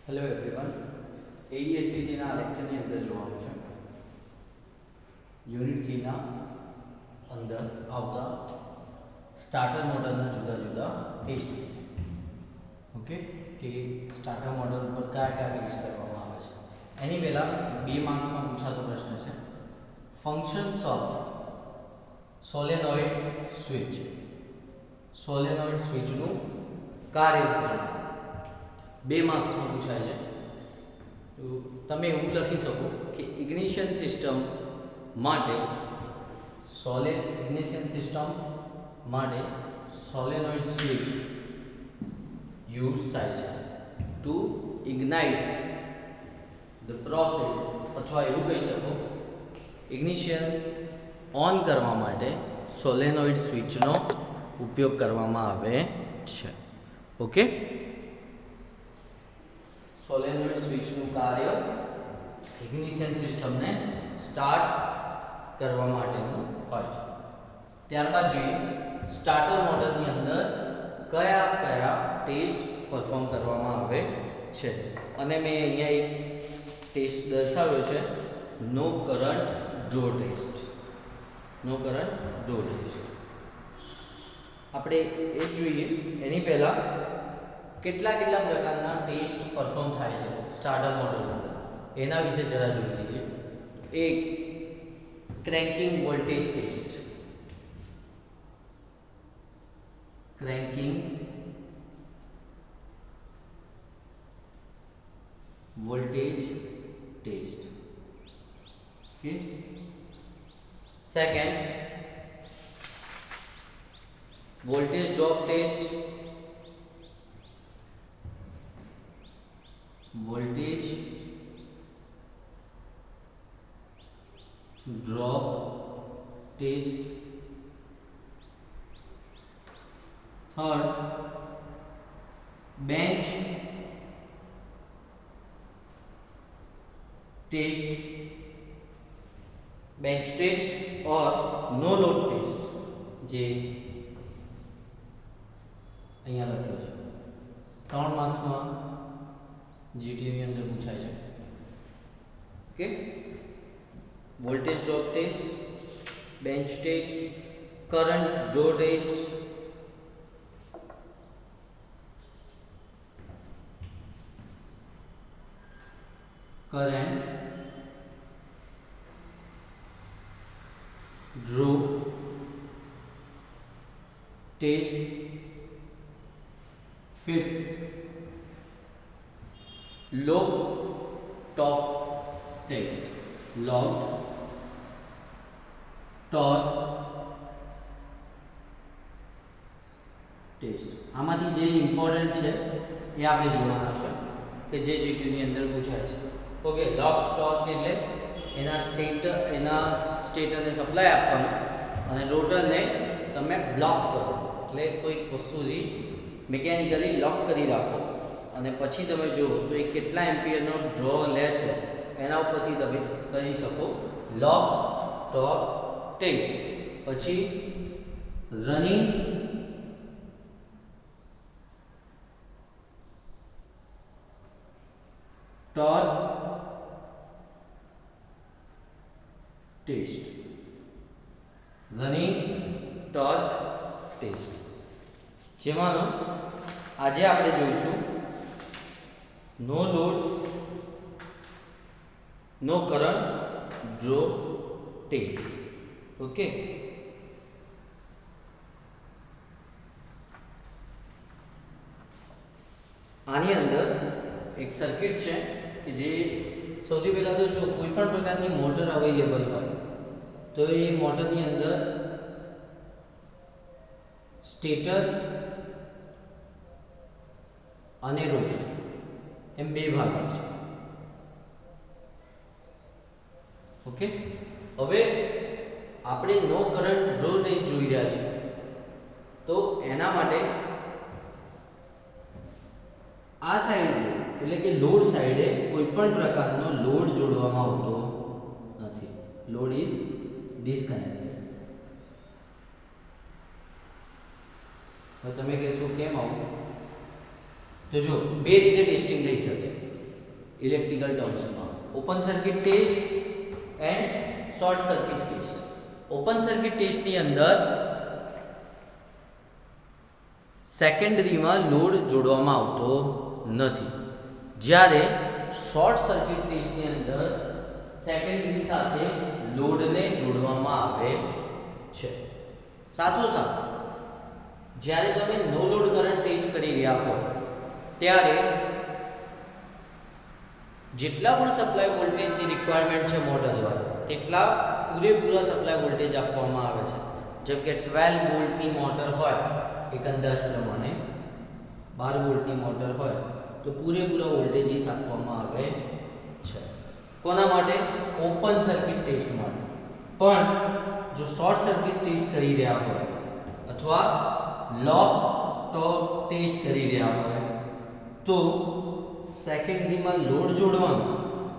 Hello everyone, એડીએસટીના લેક્ચરની અંદર જોવાનું છે યુનિટ 3 ના અંદર આવતા સ્ટાર્ટર મોડલના જુદા જુદા ટેસ્ટ વિશે. ઓકે, કે સ્ટાર્ટર મોડલ પર કયા કયા ટેસ્ટ કરવામાં આવે છે. એની પહેલા 2 માર્ક્સમાં પૂછાતો પ્રશ્ન છે, functions of solenoid switch. Solenoid સ્વિચનું કાર્ય જણાવો. 2 માર્ક્સમાં પૂછાય છે. તો તમે એવું લખી શકો કે ઇગ્નિશન સિસ્ટમ માટે સોલેનોઇડ સ્વિચ યુઝ થાય છે ટુ ઇગ્નાઇટ ધ પ્રોસેસ, અથવા એવું કહી શકો ઇગ્નિશન ઓન કરવા માટે સોલેનોઇડ સ્વિચનો ઉપયોગ કરવામાં આવે છે. ઓકે, સોલેનોઇડ સ્વિચનું કાર્ય ઇગ્નિશન સિસ્ટમને સ્ટાર્ટ કરવા માટેનું હોય છે. ત્યારબાદ જોઈએ સ્ટાર્ટર મોડલની અંદર કયા કયા ટેસ્ટ પરફોર્મ કરવામાં આવે છે. અને મેં અહીંયા એક ટેસ્ટ દર્શાવ્યો છે, નો કરંટ ડ્રો ટેસ્ટ. નો કરંટ ડ્રો ટેસ્ટ આપણે એ જોઈએ. એની પહેલા કેટલા પ્રકારના ટેસ્ટ પરફોર્મ થાય છે સ્ટાર્ટર મોડલ ઉપર, એના વિશે જરા જોઈ લઈએ. એક, cranking voltage test. Cranking voltage test. Okay. Second, voltage drop test. Voltage drop test. Third, bench test. Bench test और નો લોડ ટેસ્ટ, જે અહીંયા લખ્યો છે. 3 માર્ક્સમાં જીટી ની અંદર પૂછાય છે. Okay, voltage drop test, bench test, current draw test, current draw test. Fifth, log torque test. log torque test. આમાંથી જે ઇમ્પોર્ટન્ટ છે એ આપણે જોવાના છે કે જે જીટી ની અંદર પૂછાય છે. ઓકે, log torque એટલે એના સ્ટેટરને સપ્લાય આપવાનો અને રોટરને તમે બ્લોક કરો, એટલે કોઈ વસ્તુથી મિકેનિકલી લોક કરી રાખો અને પછી તમે જુઓ તો એ કેટલા એમ્પિયરનો ડ્રો લે છે એના ઉપરથી તમે કરી શકો લોગ ટોર્ક ટેસ્ટ. પછી running torque test. Running torque test, જેમાંનો આજે આપણે જોઈશું no load no current draw test. Okay, આની અંદર એક સર્કિટ છે કે જે સૌથી પહેલા તો જો કોઈ પણ પ્રકારની મોટર અવેલેબલ હોય તો એ મોટરની અંદર સ્ટેટર અને રોટર એમ 2 ભાગ હોય છે. ઓકે, હવે આપણે નો કરંટ ડ્રો ટેસ્ટ જોઈ રહ્યા છીએ, તો એના માટે આ સાઈડ એટલે કે લોડ સાઈડે કોઈ પણ પ્રકારનો લોડ જોડવામાં આવતો નથી. Load is disconnected. હવે તમે કહેશો કેમ આવું? તો જો 2 રીતે ટેસ્ટિંગ થઈ શકે. ઇલેક્ટ્રિકલ ટર્મ્સમાં open circuit test and short circuit test. Open circuit ટેસ્ટની અંદર સેકન્ડરીમાં લોડ જોડવામાં આવતો નથી, જ્યારે શોર્ટ સર્કિટ ટેસ્ટની અંદર સેકન્ડરી સાથે લોડને જોડવામાં આવે છે. સાથોસાથ જ્યારે તમે નો લોડ કરંટ ટેસ્ટ કરી રહ્યા હો ત્યારે જેટલા પણ સપ્લાય વોલ્ટેજની રિક્વાયરમેન્ટ છે મોટર દ્વારા એટલા પૂરેપૂરા સપ્લાય વોલ્ટેજ આપવામાં આવે છે. જેમ કે 12 વોલ્ટની મોટર હોય એક અંદાજ પ્રમાણે 12 વોલ્ટની મોટર હોય તો પૂરેપૂરા વોલ્ટેજીસ આપવામાં આવે છે. કોના માટે? ઓપન સર્કિટ ટેસ્ટ માટે. પણ જો શોર્ટ સર્કિટ ટેસ્ટ કરી રહ્યા હોય અથવા લોક ટેસ્ટ કરી રહ્યા હોય તો સેકન્ડરીમાં લોડ જોડવાનું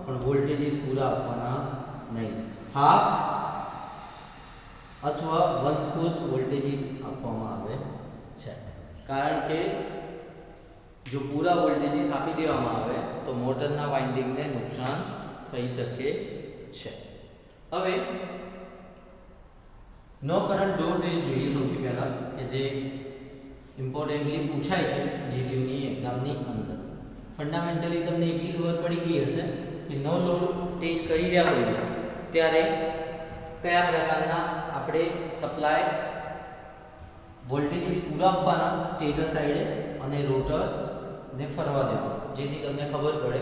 પણ વોલ્ટેજીસ પૂરા આપવાના નહીં. હાફ અથવા 1/4 વોલ્ટેજીસ આપવામાં આવે છે. કારણ કે જો પૂરા વોલ્ટેજીસ આપી દેવામાં આવે તો મોટરના વાઇન્ડિંગને નુકસાન થઈ શકે છે. હવે નો કરંટ ડોર ટેસ્ટ જોઈએ સૌથી પહેલા, કે જે ઇમ્પોર્ટન્ટલી પૂછાય છે જીટીયુની એક્ઝામની અંદર. ફંડામેન્ટલી તમને એટલી ખબર પડી ગઈ હશે કે નો લોડ ટેસ્ટ કરી રહ્યા હોઈએ ત્યારે કયા પ્રકારના આપણે સપ્લાય વોલ્ટેજીસ પૂરા આપવાના સ્ટેટર સાઈડે અને રોટરને ફરવા દેવાનું, જેથી તમને ખબર પડે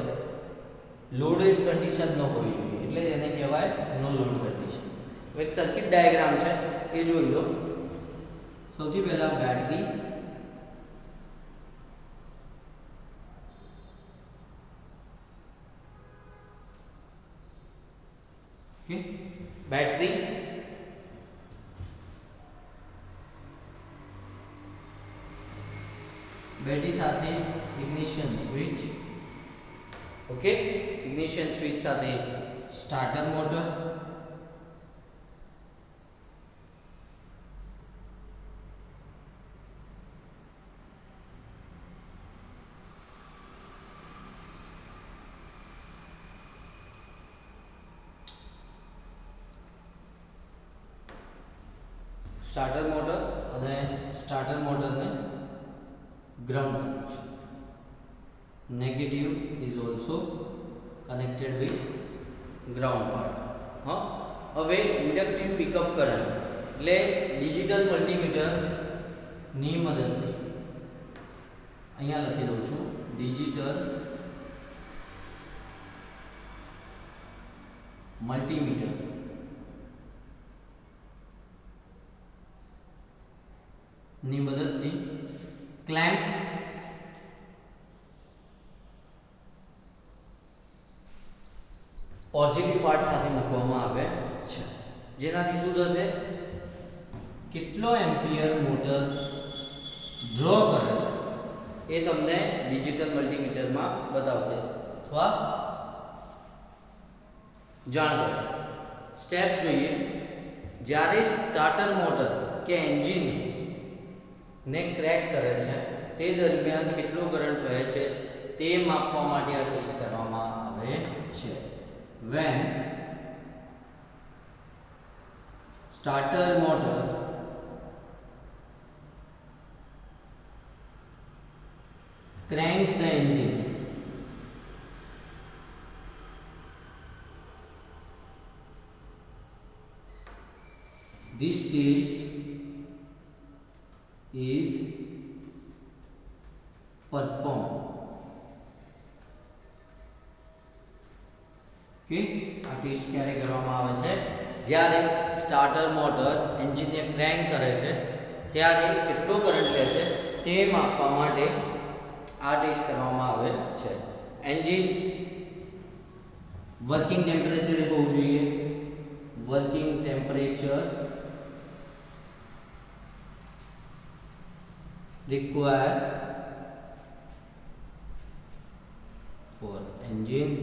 લોડેડ કન્ડિશન ન હોવી જોઈએ, એટલે એને કહેવાય નો લોડ કન્ડિશન. હવે એક સર્કિટ ડાયાગ્રામ છે એ જોઈ લો. સૌથી પહેલા બેટરી, ઓકે, બેટરી સાથે ignition switch, okay, ignition switch સાથે સ્ટાર્ટર મોટર, અને સ્ટાર્ટર મોટરને ground connection. Negative is also connected with ground part. હા, હવે ઇન્ડક્ટિવ પિકઅપ કરંટ એટલે ડિજિટલ મલ્ટીમીટર ની મદદથી અહીંયા લખી દઉં છું, ડિજિટલ મલ્ટીમીટર ની મદદથી ક્લેમ્પ પોઝિટિવ પાર્ટ સાથે મૂકવામાં આવે છે, જેનાથી શું થશે, કેટલો એમ્પિયર મોટર ડ્રો કરે છે એ તમને ડિજિટલ મલ્ટીમીટરમાં બતાવશે અથવા જાણ કરશે. સ્ટેપ્સ જોઈએ. જ્યારે સ્ટાર્ટર મોટર કે એન્જિન ને ક્રેક કરે છે તે દરમિયાન કેટલો કરંટ વહે છે તે માપવા માટે આ ટેસ્ટ કરવામાં આવે છે. When starter motor crank the engine, this test is performed. કે આ ટેસ્ટ ક્યારે કરવામાં આવે છે, જ્યારે સ્ટાર્ટર મોટર એન્જિનને ક્રેન્ક કરે છે ત્યારે કેટલો કરંટ લે છે તે માપવા માટે આ ટેસ્ટ કરવામાં આવે છે. એન્જિન વર્કિંગ ટેમ્પરેચર હોવું જોઈએ. Working temperature required for engine,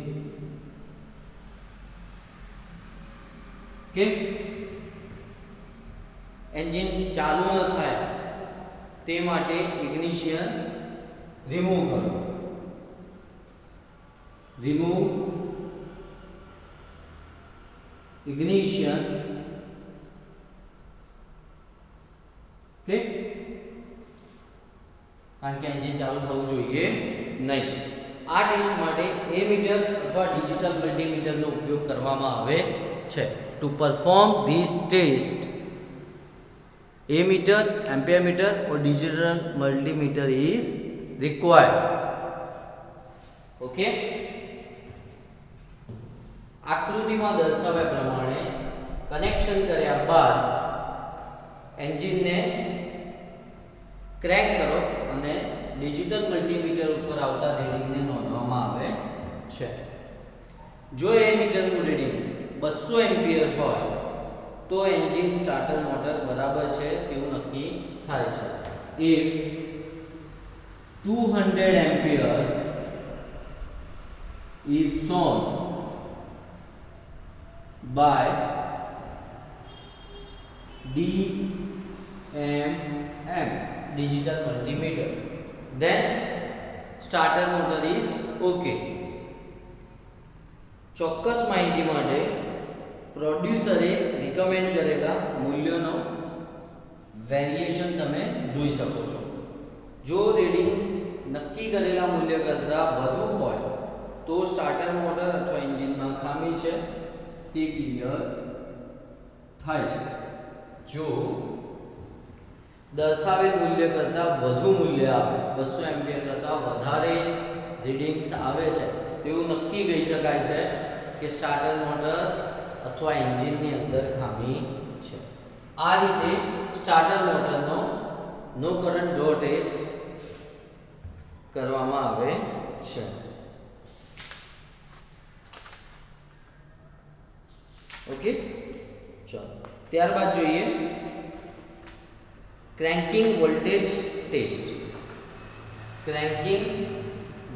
કે એન્જિન ચાલુ ન થાય તે માટે ઇગ્નિશન રિમૂવ કરો. remove ignition, ઓકે, કારણ કે એન્જિન ચાલુ થવું જોઈએ નહીં. આ ટેસ્ટ માટે એમીટર અથવા ડિજિટલ મલ્ટીમીટરનો ઉપયોગ કરવામાં આવે છે. To perform this test ammeter, ampere meter or digital multimeter is required. Okay, આકૃતિમાં દર્શાવ્યા પ્રમાણે કનેક્શન કર્યા બાદ એન્જિનને ક્રેન્ક કરો અને ડિજિટલ મલ્ટીમીટર ઉપર આવતા રીડિંગને નોંધવામાં આવે છે. જો એમીટરનું રીડિંગ 200 એમ્પિયર હોય તો એન્જિન સ્ટાર્ટર મોટર બરાબર છે તેવું નક્કી થાય છે. If 200 ampere is shown by DMM digital multimeter, then starter motor is okay. ચોક્કસ માહિતી માટે પ્રોડ્યુસરે રિકમેન્ડ કરેલા મૂલ્યોનો વેરિએશન તમે જોઈ શકો છો. જો રીડિંગ નક્કી કરેલા મૂલ્ય કરતાં વધુ હોય તો સ્ટાર્ટર મોટર અથવા એન્જિનમાં ખામી છે તે ક્લિયર થાય છે. જો દર્શાવેલ મૂલ્ય કરતાં વધુ મૂલ્ય આવે, 200 એમ્પિયર કરતાં વધારે રીડિંગ્સ આવે છે તેવું નક્કી કહી શકાય છે કે સ્ટાર્ટર મોટર અથવા એન્જિનની અંદર ખામી છે. આ રીતે સ્ટાર્ટર મોટરનો નો કરંટ ડ્રો ટેસ્ટ કરવામાં આવે છે. ઓકે, ચાલો ત્યારબાદ જોઈએ cranking voltage test. Cranking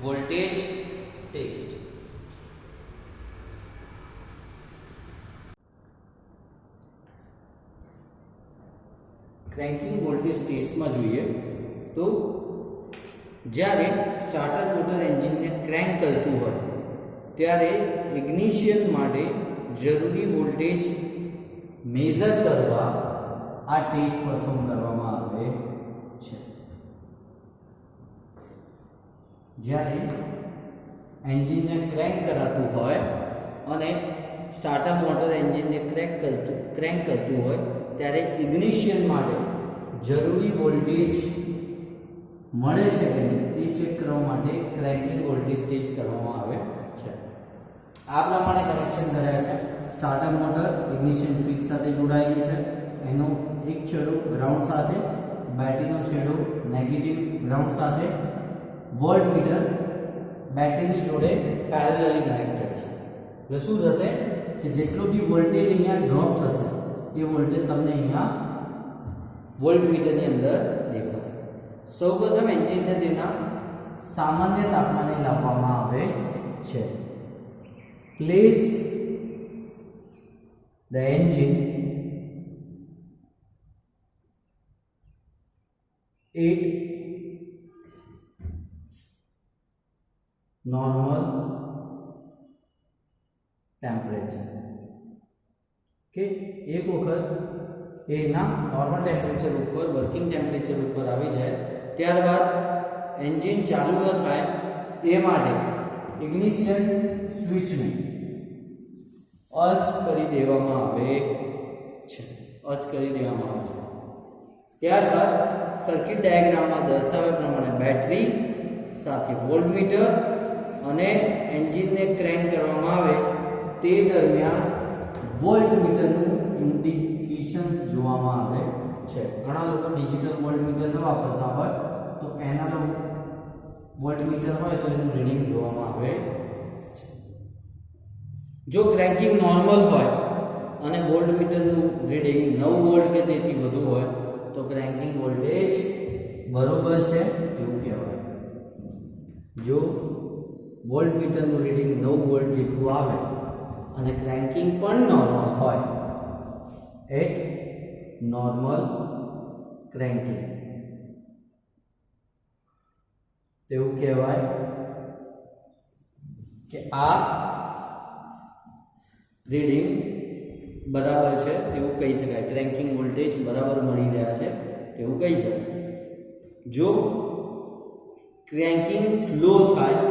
voltage test. Cranking voltage ટેસ્ટમાં જોઈએ તો જ્યારે સ્ટાર્ટર મોટર એન્જિનને ક્રેન્ક કરતું હોય ત્યારે ઇગ્નિશન માટે જરૂરી વોલ્ટેજ મેઝર કરવા આ ટેસ્ટ પરફોર્મ કરવામાં આવે છે. જ્યારે એન્જિનને ક્રેન્ક કરાતું હોય અને સ્ટાર્ટર મોટર એન્જિનને ક્રેન્ક કરતું હોય ત્યારે ઇગ્નિશન માટે જરૂરી વોલ્ટેજ મળે છે કે નહીં તે ચેક કરવા માટે ક્રેન્કિંગ વોલ્ટેજ ટેસ્ટ કરવામાં આવે છે. આ પ્રમાણે કનેક્શન કર્યા છે. સ્ટાર્ટર મોટર ઇગ્નિશન સ્વિચ સાથે જોડાયેલી છે. એનો એક છેડો ગ્રાઉન્ડ સાથે, બેટરીનો છેડો નેગેટિવ ગ્રાઉન્ડ સાથે, વોલ્ટમીટર બેટરીની જોડે પેરેલલી કનેક્ટેડ છે. એટલે શું થશે કે જેટલો બી વોલ્ટેજ અહીંયા ડ્રોપ થશે એ વોલ્ટેજ તમને અહીંયા વોલ્ટમીટરની અંદર દેખાશે. સૌપ્રથમ એન્જિનને તેના સામાન્ય તાપમાને લાવવામાં આવે છે. Place the engine at normal temperature. કે એક વખત એના નોર્મલ ટેમ્પરેચર ઉપર, વર્કિંગ ટેમ્પરેચર ઉપર આવી જાય ત્યારબાદ એન્જિન ચાલુ ન થાય એ માટે ઇગ્નિશન સ્વિચને અર્થ કરી દેવામાં આવે છે. ત્યારબાદ સર્કિટ ડાયાગ્રામમાં દર્શાવ્યા પ્રમાણે બેટરી સાથે વોલ્ટમીટર અને એન્જિનને ક્રેન્ક કરવામાં આવે તે દરમિયાન વોલ્ટમીટરનું ઇન્ડિકેશન્સ જોવામાં આવે છે. ઘણા લોકો ડિજિટલ વોલ્ટમીટર ન વાપરતા હોય તો એનાલોગ વોલ્ટમીટર હોય તો એનું રીડિંગ જોવામાં આવે છે. જો ક્રેન્કિંગ નોર્મલ હોય અને વોલ્ટમીટરનું રીડિંગ 9 વોલ્ટ કે તેથી વધુ હોય તો ક્રેન્કિંગ વોલ્ટેજ બરોબર છે એવું કહેવાય. જો વોલ્ટમીટરનું રીડિંગ 9 વોલ્ટ જેટલું આવે અને ક્રેન્કિંગ પણ નોર્મલ હોય એટ નોર્મલ ક્રેન્કિંગ તેવું કહેવાય કે આ રીડિંગ બરાબર છે તેવું કહી શકાય, ક્રેન્કિંગ વોલ્ટેજ બરાબર મળી રહ્યા છે તેવું કહી શકાય. જો ક્રેન્કિંગ સ્લો થાય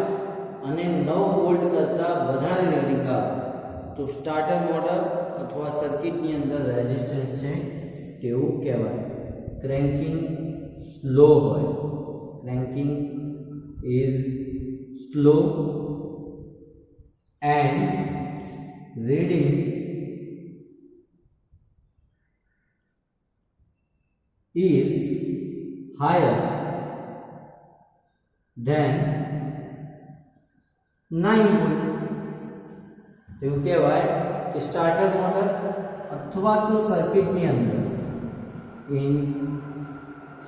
અને 9 વોલ્ટ કરતાં વધારે રીડિંગ આવે તો સ્ટાર્ટર મોટર અથવા સર્કિટની અંદર રેઝિસ્ટન્સ છે તેવું કહેવાય. ક્રેન્કિંગ સ્લો હોય, cranking is slow and reading is higher than 9 volt. એવું કહેવાય કે સ્ટાર્ટર મોટર અથવા તો સર્કિટની અંદર in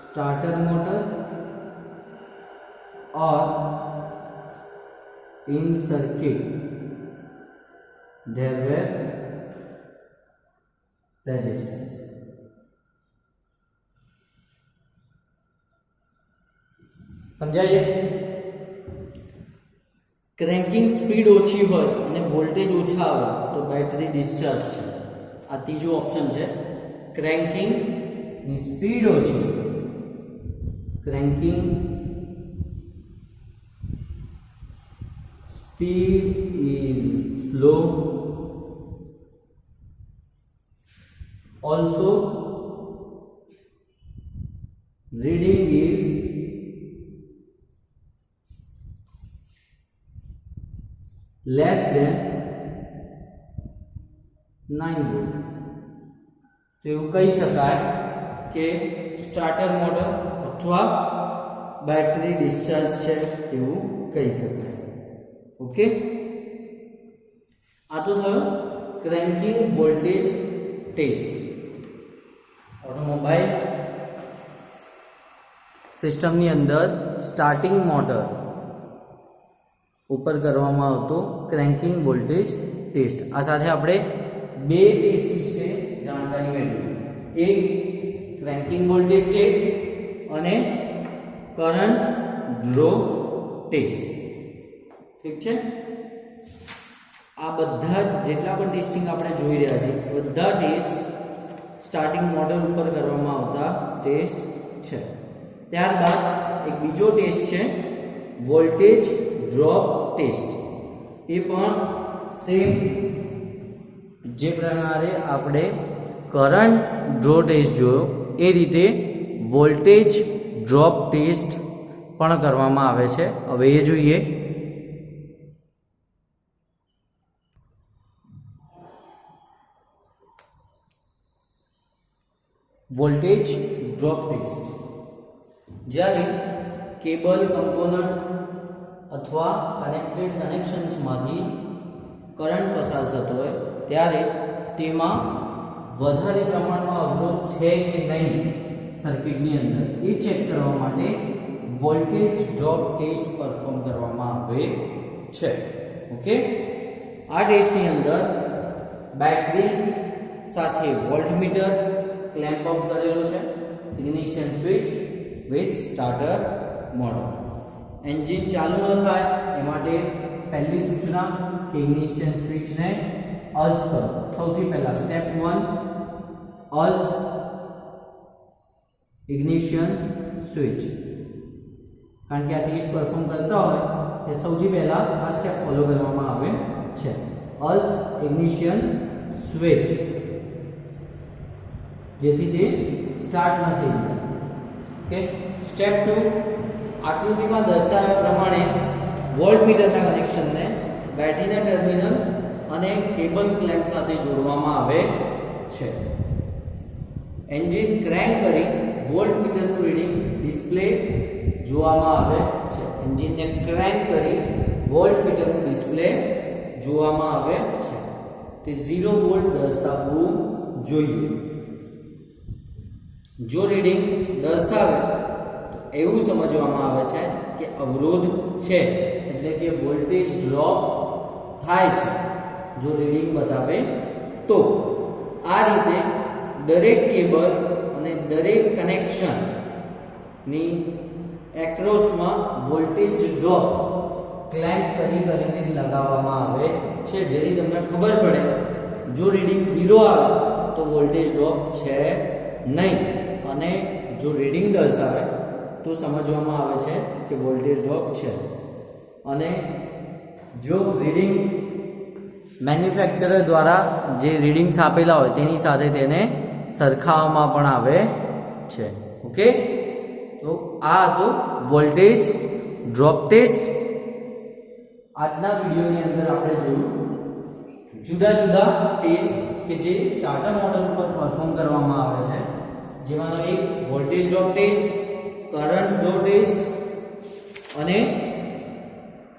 starter motor or in circuit there were resistance. સમજાય? ક્રેન્કિંગ સ્પીડ ઓછી હોય અને વોલ્ટેજ ઓછા આવે તો બેટરી ડિસ્ચાર્જ છે. આ ત્રીજો ઓપ્શન છે. ક્રેન્કિંગ ની સ્પીડ ઓછી, cranking speed is slow, also reading is less than 9 volt. તો એવું કહી શકાય કે સ્ટાર્ટર મોટર અથવા બેટરી ડિસ્ચાર્જ છે એવું કહી શકાય. ઓકે, આ તો થયો ક્રેન્કિંગ વોલ્ટેજ ટેસ્ટ. ઓટોમોબાઈલ સિસ્ટમની અંદર સ્ટાર્ટિંગ મોટર ઉપર કરવામાં આવતો ક્રેન્કિંગ વોલ્ટેજ ટેસ્ટ. આ સાથે આપણે બે ટેસ્ટ વિશે જાણકારી મેળવી. એક ક્રેન્કિંગ વોલ્ટેજ ટેસ્ટ અને કરંટ ડ્રો ટેસ્ટ. ઠીક છે? આ બધા જેટલા પણ ટેસ્ટિંગ આપણે જોઈ રહ્યા છીએ બધા ટેસ્ટ સ્ટાર્ટિંગ મોટર ઉપર કરવામાં આવતા ટેસ્ટ છે. ત્યારબાદ એક બીજો ટેસ્ટ છે વોલ્ટેજ ડ્રોપ ટેસ્ટ. એ પણ સેમ જે પ્રકારે આપણે કરંટ ડ્રો ટેસ્ટ જોયો એ રીતે વોલ્ટેજ ડ્રોપ ટેસ્ટ પણ કરવામાં આવે છે. હવે એ જોઈએ. વોલ્ટેજ ડ્રોપ ટેસ્ટ જ્યારે કેબલ કમ્પોનન્ટ અથવા કનેક્ટેડ કનેક્શન્સમાંથી કરંટ પસાર થતો હોય ત્યારે તેમાં વધારે પ્રમાણમાં અવરોધ છે કે નહીં સર્કિટની અંદર એ ચેક કરવા માટે વોલ્ટેજ ડ્રોપ ટેસ્ટ પરફોર્મ કરવામાં આવે છે. ઓકે, આ ટેસ્ટની અંદર બેટરી સાથે વોલ્ટમીટર ક્લેમ્પ અપ કરેલો છે, ignition switch with starter motor. Engine ચાલુ ન થાય એ માટે પહેલી સૂચના કે ઇગ્નિશન સ્વિચને અર્થ કરો. સૌથી પહેલા સ્ટેપ 1 અર્થ ઇગ્નિશન સ્વિચ. કારણ કે આ ટેસ્ટ પરફોર્મ કરતા હોય એ સૌથી પહેલા આ સ્ટેપ ફોલો કરવામાં આવે છે. અર્થ ઇગ્નિશન સ્વિચ, જેથી તે સ્ટાર્ટ ન થઈ જાય. ઓકે, સ્ટેપ 2 આકૃતિમાં દર્શાવ્યા પ્રમાણે વોલ્ટમીટરના કનેક્શનને બેટરીના ટર્મિનલ અને કેબલ ક્લેમ્પ સાથે જોડવામાં આવે છે. એન્જિન ક્રેન્ક કરી વોલ્ટમીટરનું રીડિંગ ડિસ્પ્લે જોવામાં આવે છે. એન્જિનને ક્રેન્ક કરી વોલ્ટમીટરનું ડિસ્પ્લે જોવામાં આવે છે. તે 0 વોલ્ટ દર્શાવવું જોઈએ. જો રીડિંગ દર્શાવે તો એવું સમજવામાં આવે છે કે અવરોધ છે, એટલે કે વોલ્ટેજ ડ્રોપ થાય છે. જો રીડિંગ બતાવે તો આ રીતે દરેક કેબલ અને દરેક કનેક્શન ની એક્રોસમાં વોલ્ટેજ ડ્રોપ ક્લેમ્પ કરીને લગાવવામાં આવે છે, જેથી તમને ખબર પડે જો રીડિંગ 0 આવે તો વોલ્ટેજ ડ્રોપ છે નહીં, અને જો રીડિંગ 10 આવે તો સમજવામાં આવે છે કે વોલ્ટેજ ડ્રોપ છે. અને જો રીડિંગ મેન્યુફેક્ચરર દ્વારા જે રીડિંગ્સ આપેલા હોય તેની સાથે તેને સરખાવવામાં પણ આવે છે. ઓકે, તો આ હતો વોલ્ટેજ ડ્રોપ ટેસ્ટ. આજના વિડીયોની અંદર આપણે જોયું જુદા જુદા ટેસ્ટ કે જે સ્ટાર્ટર મોટર ઉપર પરફોર્મ કરવામાં આવે છે, જેમાંનો એક voltage drop test, current drop test અને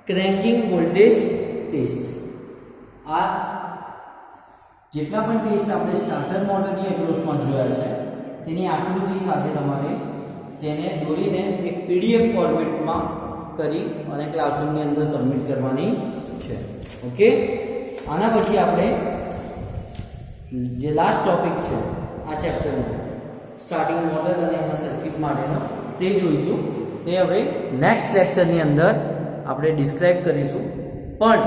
ક્રેન્કિંગ વોલ્ટેજ ટેસ્ટ. આ જેટલા પણ ટેસ્ટ આપણે સ્ટાર્ટર મોટરની એક્રોસમાં જોયા છે તેની આકૃતિ સાથે તમારે તેને દોરીને એક PDF ફોર્મેટમાં કરી અને ક્લાસરૂમની અંદર સબમિટ કરવાની છે. ઓકે, આના પછી આપણે જે લાસ્ટ ટોપિક છે આ ચેપ્ટરનો સ્ટાર્ટિંગ મોટર અને એના સર્કિટ માટેનો તે જોઈશું. તે હવે નેક્સ્ટ લેક્ચરની અંદર આપણે ડિસ્ક્રાઇબ કરીશું. પણ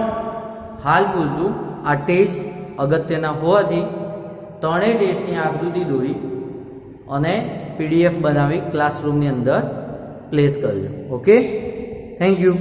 હાલ પૂરતું આ ટેસ્ટ અગત્યના હોવાથી ત્રણેય ટેસ્ટની આકૃતિ દોરી અને PDF બનાવી ક્લાસરૂમની અંદર પ્લેસ કરજો. Okay, thank you.